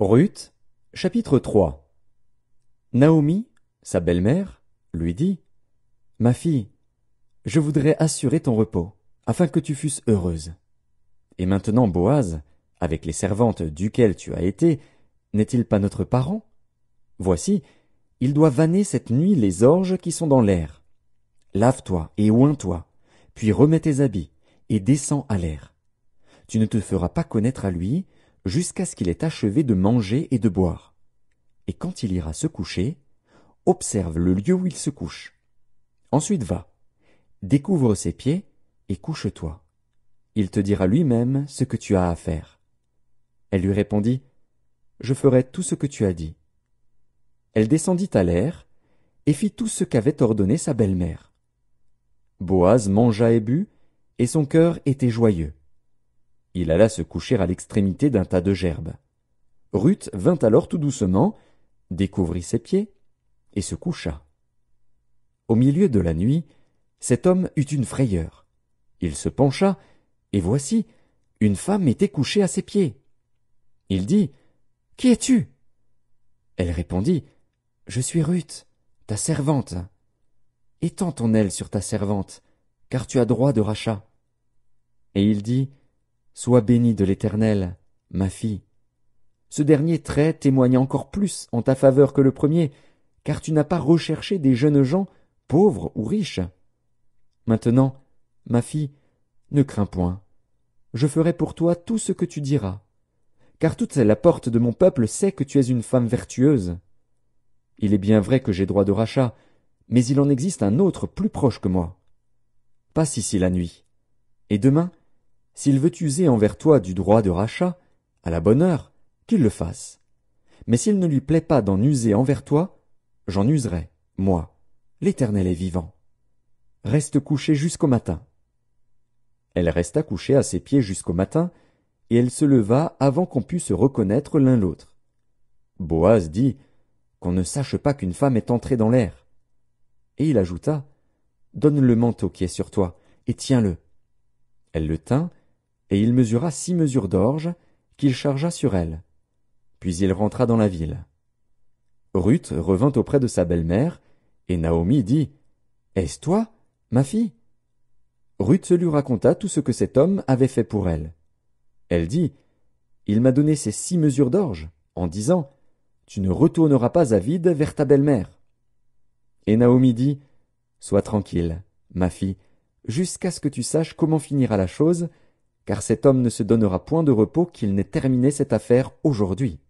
Ruth, chapitre 3. Naomi, sa belle-mère, lui dit, « Ma fille, je voudrais assurer ton repos, afin que tu fusses heureuse. Et maintenant Boaz, avec les servantes duquel tu as été, n'est-il pas notre parent? Voici, il doit vanner cette nuit les orges qui sont dans l'air. Lave-toi et oins-toi, puis remets tes habits, et descends à l'air. Tu ne te feras pas connaître à lui, jusqu'à ce qu'il ait achevé de manger et de boire. Et quand il ira se coucher, observe le lieu où il se couche. Ensuite va, découvre ses pieds, et couche-toi. Il te dira lui-même ce que tu as à faire. » Elle lui répondit, « Je ferai tout ce que tu as dit. » Elle descendit à l'air, et fit tout ce qu'avait ordonné sa belle-mère. Boaz mangea et but, et son cœur était joyeux. Il alla se coucher à l'extrémité d'un tas de gerbes. Ruth vint alors tout doucement, découvrit ses pieds, et se coucha. Au milieu de la nuit, cet homme eut une frayeur. Il se pencha, et voici, une femme était couchée à ses pieds. Il dit, « Qui es-tu » Elle répondit, « Je suis Ruth, ta servante. Étends ton aile sur ta servante, car tu as droit de rachat. » Et il dit, « Sois bénie de l'Éternel, ma fille. Ce dernier trait témoigne encore plus en ta faveur que le premier, car tu n'as pas recherché des jeunes gens, pauvres ou riches. Maintenant, ma fille, ne crains point. Je ferai pour toi tout ce que tu diras, car toute la porte de mon peuple sait que tu es une femme vertueuse. Il est bien vrai que j'ai droit de rachat, mais il en existe un autre plus proche que moi. Passe ici la nuit, et demain, s'il veut user envers toi du droit de rachat, à la bonne heure, qu'il le fasse. Mais s'il ne lui plaît pas d'en user envers toi, j'en userai, moi, l'Éternel est vivant. Reste couché jusqu'au matin. » Elle resta couchée à ses pieds jusqu'au matin, et elle se leva avant qu'on pût se reconnaître l'un l'autre. Boaz dit, « Qu'on ne sache pas qu'une femme est entrée dans l'air. » Et il ajouta, « Donne le manteau qui est sur toi, et tiens-le. » Elle le tint, et il mesura 6 mesures d'orge, qu'il chargea sur elle. Puis il rentra dans la ville. Ruth revint auprès de sa belle-mère, et Naomi dit, « Est-ce toi, ma fille ?» Ruth lui raconta tout ce que cet homme avait fait pour elle. Elle dit, « Il m'a donné ces 6 mesures d'orge, en disant, « Tu ne retourneras pas à vide vers ta belle-mère. » Et Naomi dit, « Sois tranquille, ma fille, jusqu'à ce que tu saches comment finira la chose, car cet homme ne se donnera point de repos qu'il n'ait terminé cette affaire aujourd'hui. »